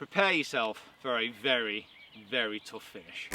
prepare yourself for a very, very tough finish.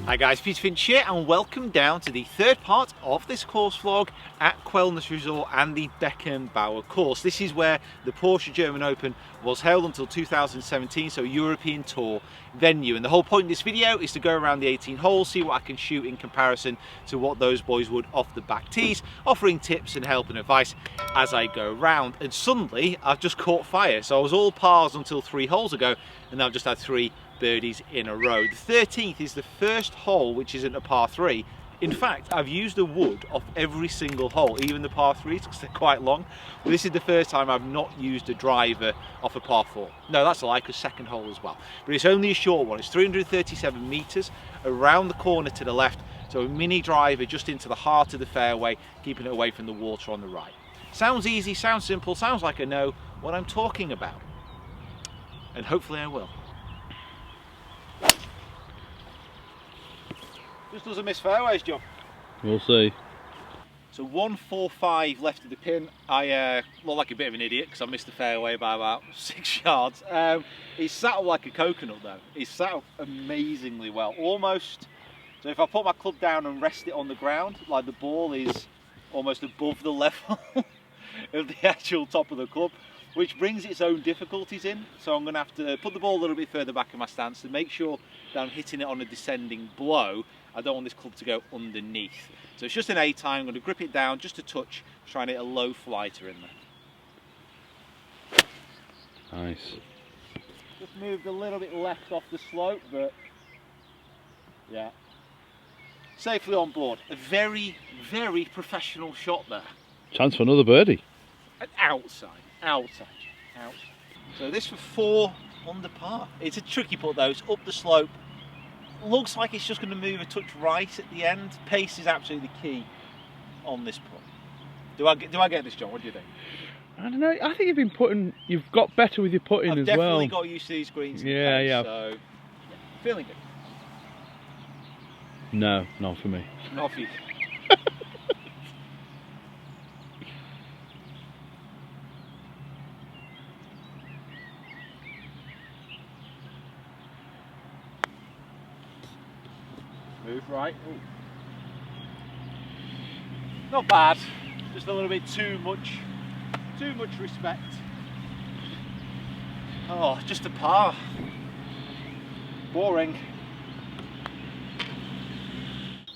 Hi guys, Peter Finch here and welcome down to the third part of this course vlog at Quellness Resort and the Beckenbauer Course. This is where the Porsche German Open was held until 2017, so a European Tour venue. And the whole point of this video is to go around the 18 holes, see what I can shoot in comparison to what those boys would off the back tees, offering tips and help and advice as I go around. And suddenly I've just caught fire. So I was all pars until 3 holes ago and I've just had 3 birdies in a row. The 13th is the first hole which isn't a par 3. In fact, I've used a wood off every single hole, even the par 3s because they're quite long. But this is the first time I've not used a driver off a par 4. No, that's a lie, because second hole as well. But it's only a short one. It's 337 metres around the corner to the left. So a mini driver just into the heart of the fairway, keeping it away from the water on the right. Sounds easy, sounds simple, sounds like I know what I'm talking about. And hopefully I will. Just doesn't miss fairways, John. We'll see. So 145 left of the pin. I look like a bit of an idiot because I missed the fairway by about 6 yards. It's sat up like a coconut though. It's sat up amazingly well. Almost, so if I put my club down and rest it on the ground, like the ball is almost above the level of the actual top of the club, which brings its own difficulties in. So I'm going to have to put the ball a little bit further back in my stance to make sure that I'm hitting it on a descending blow. I don't want this club to go underneath. So it's just an A time. I'm going to grip it down just a touch, trying to hit a low flighter in there. Nice. Just moved a little bit left off the slope, but yeah. Safely on board. A very, very professional shot there. Chance for another birdie. And outside. So this for 4 under par. It's a tricky putt though, it's up the slope. Looks like it's just going to move a touch right at the end. Pace is absolutely the key on this putt. Do I get this, John? What do you think? I don't know, I think you've got better with your putting as well. I've definitely got used to these greens. Yeah. So, yeah, feeling good. No, not for me. Not for you. Move right. Ooh. Not bad. Just a little bit too much respect. Oh, just a par. Boring.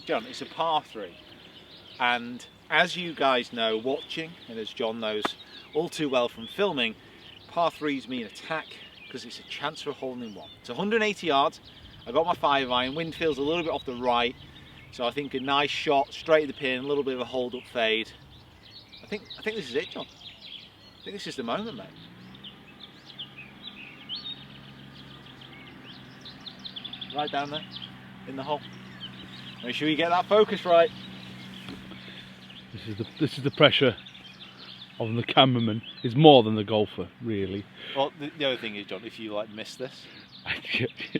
John, it's a par 3. And as you guys know watching, and as John knows all too well from filming, par 3s mean attack because it's a chance for a hole in one. It's 180 yards. I got my 5 iron, wind feels a little bit off the right, so I think a nice shot straight at the pin, a little bit of a hold up fade. I think this is it, John. I think this is the moment, mate. Right down there, in the hole. Make sure you get that focus right. This is the pressure of the cameraman. It's more than the golfer, really. Well, the other thing is, John, if you miss this,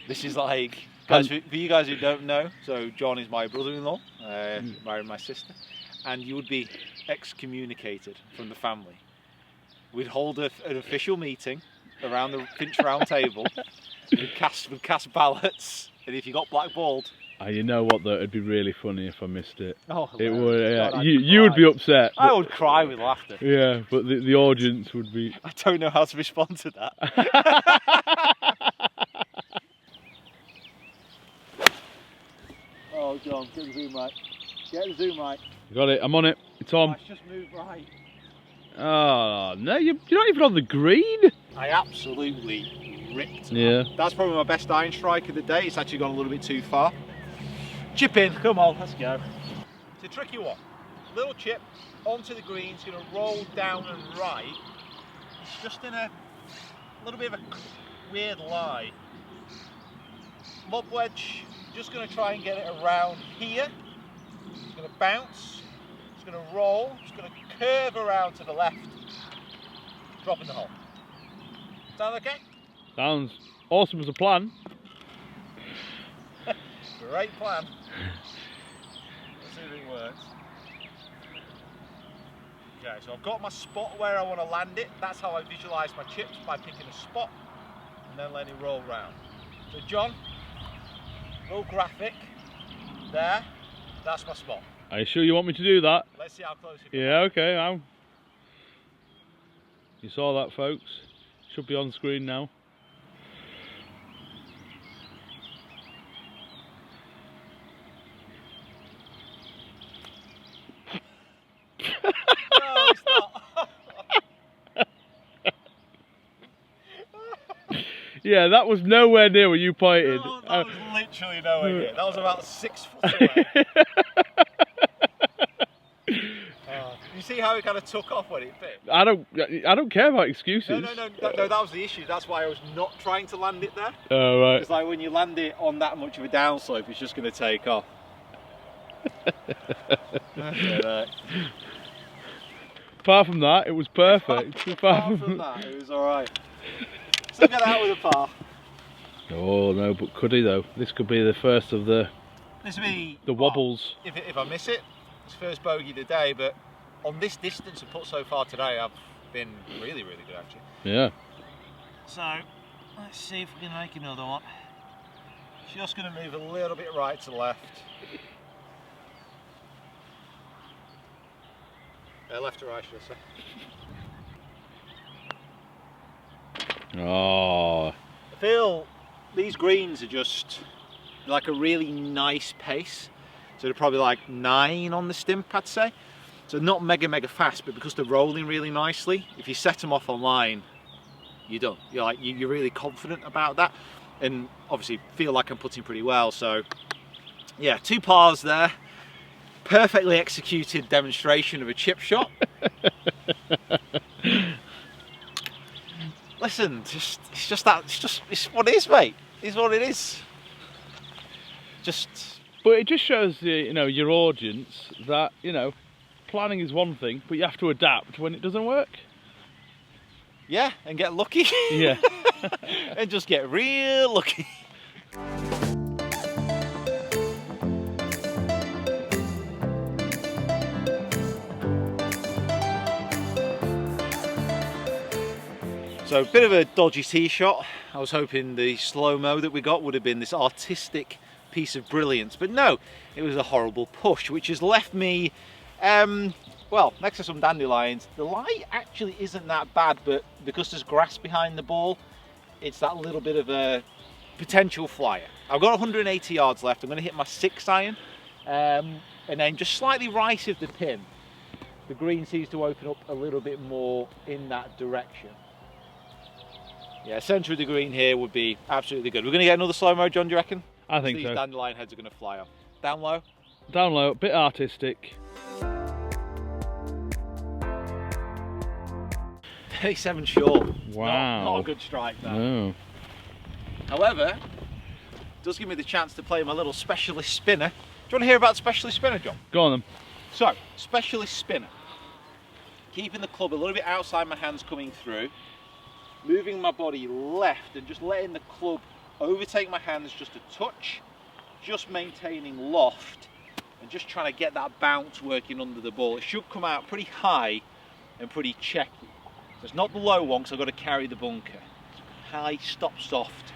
this is like, guys, for you guys who don't know, so John is my brother-in-law, married my sister, and you would be excommunicated from the family. We'd hold an official meeting around the Finch round table, we'd cast ballots, and if you got blackballed, you know what though, it'd be really funny if I missed it. Oh, it would. Yeah. God, you would be upset. I would cry with laughter. Yeah, but the audience would be. I don't know how to respond to that. Oh, John, get the zoom right. Get the zoom right. You got it. I'm on it. It's on. Let's just move right. Oh no, you're not even on the green. I absolutely ripped. Yeah. That's probably my best iron strike of the day. It's actually gone a little bit too far. Chip in, come on, let's go. It's a tricky one. Little chip onto the green, it's going to roll down and right. It's just in a little bit of a weird lie. Lob wedge, just going to try and get it around here. It's going to bounce, it's going to roll, it's going to curve around to the left, drop in the hole. Sound okay? Sounds awesome as a plan. Great plan. Let's see if it works. Okay, so I've got my spot where I want to land it. That's how I visualise my chips, by picking a spot and then letting it roll round. So John, little graphic there, that's my spot. Are you sure you want me to do that? Let's see how close you can. Yeah, okay. You saw that, folks. Should be on screen now. No, it's not. Yeah, that was nowhere near where you pointed. No, that was literally nowhere near. That was about 6 foot away. You see how it kind of took off when it bit? I don't care about excuses. No, that was the issue. That's why I was not trying to land it there. Oh, right. It's like when you land it on that much of a downslope, it's just going to take off. Apart from that, it was perfect. Apart from that, it was alright. Still get out with a par. Oh no, but could he though? This could be the first of the wobbles. If I miss it, it's first bogey of the day, but on this distance and put so far today, I've been really, really good actually. Yeah. So, let's see if we can make another one. Just going to move a little bit right to left. Left to right, should I say. Oh. I feel these greens are just like a really nice pace. So they're probably like 9 on the stimp, I'd say. So not mega fast, but because they're rolling really nicely, if you set them off online, you're done. You're really confident about that, and obviously feel like I'm putting pretty well. So yeah, 2 pars there. Perfectly executed demonstration of a chip shot. Listen, it's what it is, mate. It's what it is. But it just shows your audience that planning is one thing, but you have to adapt when it doesn't work. Yeah, and get lucky. Yeah. And just get real lucky. So a bit of a dodgy tee shot. I was hoping the slow-mo that we got would have been this artistic piece of brilliance, but no, it was a horrible push, which has left me, well, next to some dandelions. The lie actually isn't that bad, but because there's grass behind the ball, it's that little bit of a potential flyer. I've got 180 yards left. I'm going to hit my 6 iron, and then just slightly right of the pin, the green seems to open up a little bit more in that direction. Yeah, centre of the green here would be absolutely good. We're going to get another slow-mo, John, do you reckon? I think so. These dandelion heads are going to fly off. Down low? Down low, a bit artistic. 37 short. Wow. Not a good strike, that. No. However, it does give me the chance to play my little specialist spinner. Do you want to hear about specialist spinner, John? Go on then. So, specialist spinner. Keeping the club a little bit outside my hands coming through. Moving my body left and just letting the club overtake my hands just a touch, just maintaining loft and just trying to get that bounce working under the ball. It should come out pretty high and pretty checky. So it's not the low one because I've got to carry the bunker. It's high, stop soft.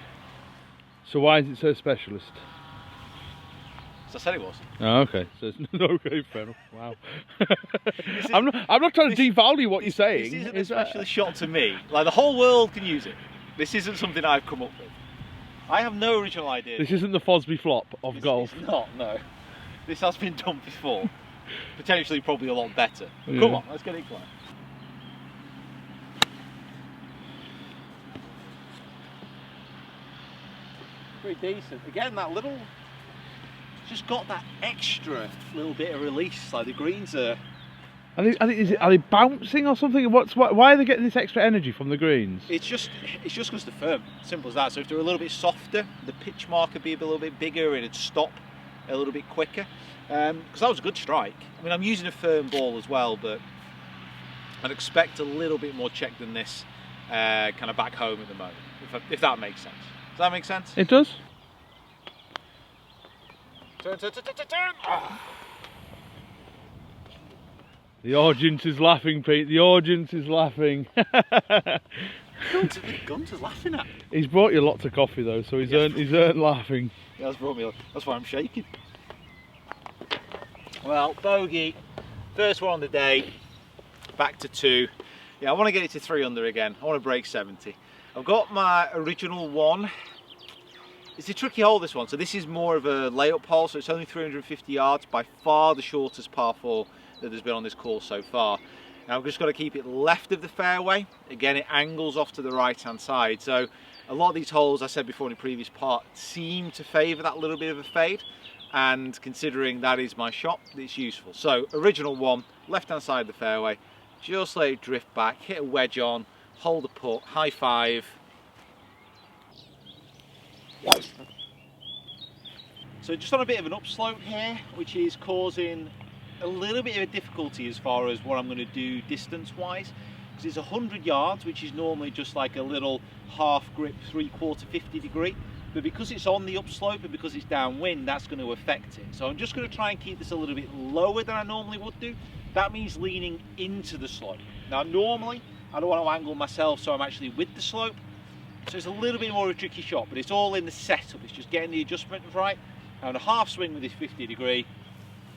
So why is it so specialist? As I said it was. Oh, okay. So it's okay, fair enough. Wow. I'm not trying to devalue what you're saying. This isn't a specialist shot to me. Like, the whole world can use it. This isn't something I've come up with. I have no original idea. This isn't the Fosby flop of golf. It's not, no. This has been done before. Potentially probably a lot better. But Yeah. come on, let's get it going. Pretty decent. Again, that little... just got that extra little bit of release. Like, the greens are... Are they bouncing or something? Why are they getting this extra energy from the greens? It's just because they're firm. Simple as that. So if they're a little bit softer, the pitch mark would be a little bit bigger and it'd stop a little bit quicker. Because that was a good strike. I mean, I'm using a firm ball as well, but I'd expect a little bit more check than this kind of back home at the moment, if that makes sense. Does that make sense? It does. Turn, turn, turn, turn, turn. Oh. The audience is laughing, Pete. The audience is laughing. Gunter's laughing at me. He's brought you lots of coffee though, so he's earned laughing. Yeah, that's why I'm shaking. Well, bogey, first one on the day, back to 2. Yeah, I want to get it to 3 under again. I want to break 70. I've got my original one. It's a tricky hole, this one. So this is more of a layup hole, so it's only 350 yards, by far the shortest par 4 that there's been on this course so far. Now I've just got to keep it left of the fairway. Again, it angles off to the right hand side. So a lot of these holes, I said before in the previous part, seem to favour that little bit of a fade. And considering that is my shot, it's useful. So original one, left hand side of the fairway, just let it drift back, hit a wedge on, hold a putt, high 5. So just on a bit of an upslope here, which is causing a little bit of a difficulty as far as what I'm going to do distance wise, because it's 100 yards, which is normally just like a little half grip 3/4 50 degree, but because it's on the upslope and because it's downwind, that's going to affect it. So I'm just going to try and keep this a little bit lower than I normally would do. That means leaning into the slope. Now normally I don't want to angle myself so I'm actually with the slope, so it's a little bit more of a tricky shot, but it's all in the setup. It's just getting the adjustment right. And a half swing with this 50 degree.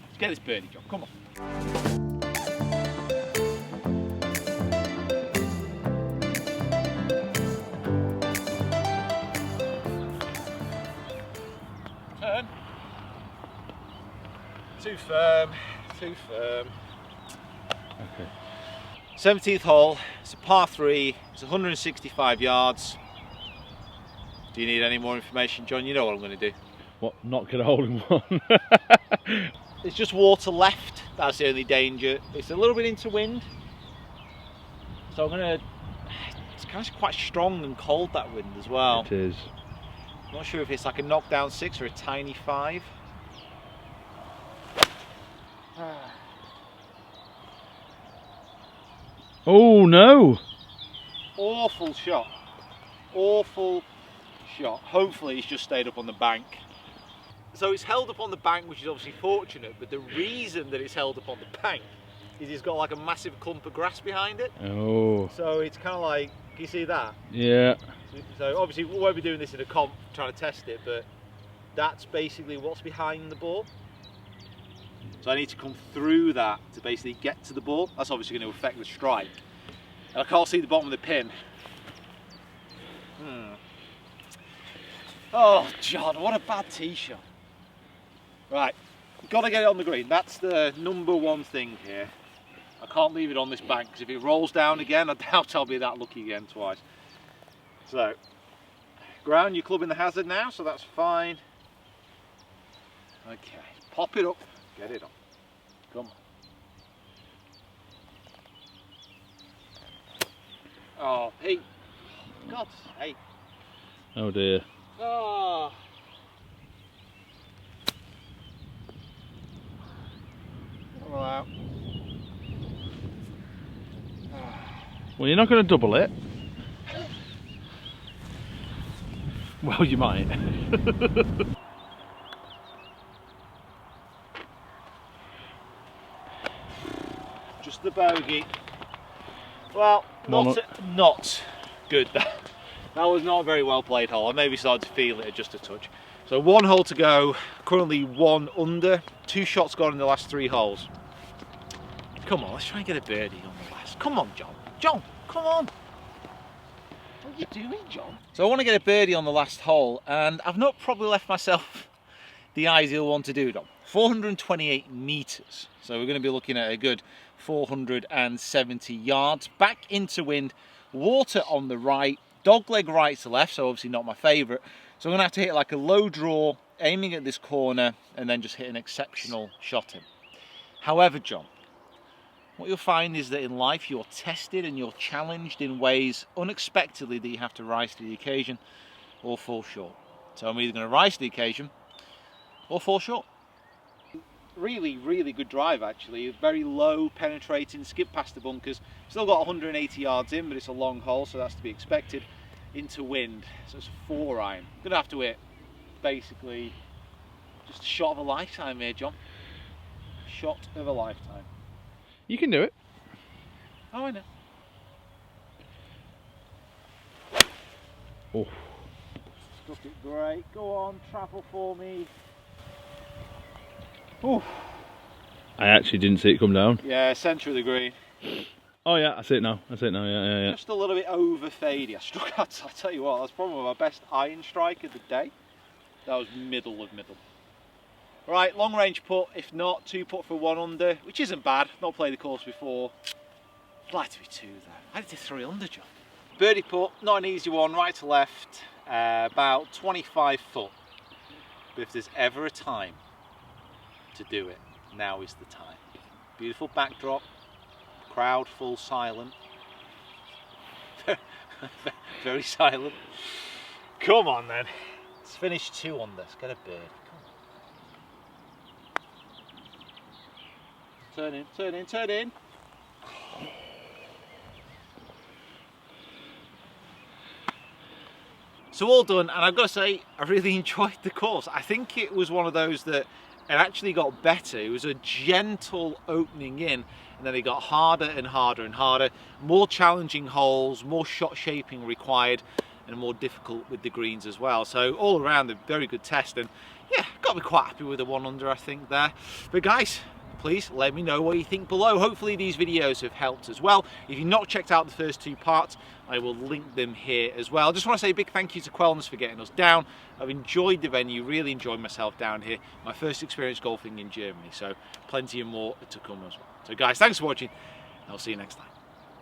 Let's get this birdie, John. Come on. Turn. Too firm. Too firm. Okay. 17th hole. It's a par 3. It's 165 yards. Do you need any more information, John? You know what I'm going to do. What, not get a hole in one? It's just water left, that's the only danger. It's a little bit into wind. So I'm gonna, it's kind of quite strong and cold, that wind as well. It is. Not sure if it's like a knockdown 6 or a tiny 5. Oh no! Awful shot. Awful shot. Hopefully it's just stayed up on the bank. So it's held up on the bank, which is obviously fortunate, but the reason that it's held up on the bank is it's got like a massive clump of grass behind it. Oh. So it's kind of like, can you see that? Yeah. So obviously we won't be doing this in a comp, trying to test it, but that's basically what's behind the ball. So I need to come through that to basically get to the ball. That's obviously going to affect the strike. And I can't see the bottom of the pin. Oh, John, what a bad tee shot. Right, got to get it on the green. That's the number one thing here. I can't leave it on this bank, because if it rolls down again, I doubt I'll be that lucky again twice. So, ground your club in the hazard now, so that's fine. Okay, pop it up, get it on. Come on. Oh, hey, God's sake. Oh dear. Oh. All out. Well, you're not going to double it. Well, you might. Just the bogey. Well, not good. That was not a very well played hole. I maybe started to feel it just a touch. So 1 hole to go, currently 1 under, 2 shots gone in the last 3 holes. Come on, let's try and get a birdie on the last. Come on, John. John, come on. What are you doing, John? So I want to get a birdie on the last hole, and I've not probably left myself the ideal one to do it on. 428 metres. So we're going to be looking at a good 470 yards. Back into wind, water on the right, dogleg right to left, so obviously not my favourite. So I'm going to have to hit like a low draw, aiming at this corner, and then just hit an exceptional shot in. However, John, what you'll find is that in life you're tested and you're challenged in ways unexpectedly that you have to rise to the occasion or fall short. So I'm either going to rise to the occasion or fall short. really, really good drive actually. Very low, penetrating, skip past the bunkers. Still got 180 yards in, but it's a long hole, so that's to be expected. Into wind, so it's a 4-iron. Gonna have to hit basically just a shot of a lifetime here, John. Shot of a lifetime. You can do it. Oh, I know. Oh. Struck it great. Go on, travel for me. Oh. I actually didn't see it come down. Yeah, centre of the green. Oh yeah, I see it now. I see it now. Yeah. Just a little bit over fadey. I struck out. I tell you what, that's probably my best iron strike of the day. That was middle of middle. Right, long range putt. If not, 2 putt for 1 under, which isn't bad. Not played the course before. I'd like to be 2 though. I did 3 under, John. Birdie putt, not an easy one. Right to left, about 25 foot. But if there's ever a time to do it, now is the time. Beautiful backdrop. Crowd full silent. Very silent. Come on then. Let's finish 2 on this. Get a bird. Come on. Turn in, turn in, turn in. So all done, and I've got to say, I really enjoyed the course. I think it was one of those that it actually got better. It was a gentle opening in, and then it got harder and harder and harder. More challenging holes, more shot shaping required, and more difficult with the greens as well. So all around a very good test, and yeah, got to be quite happy with the 1 under, I think, there. But guys, please let me know what you think below. Hopefully these videos have helped as well. If you've not checked out the first 2 parts, I will link them here as well. I just want to say a big thank you to Quellness for getting us down. I've enjoyed the venue, really enjoyed myself down here. My first experience golfing in Germany, so plenty of more to come as well. So guys, thanks for watching. I'll see you next time.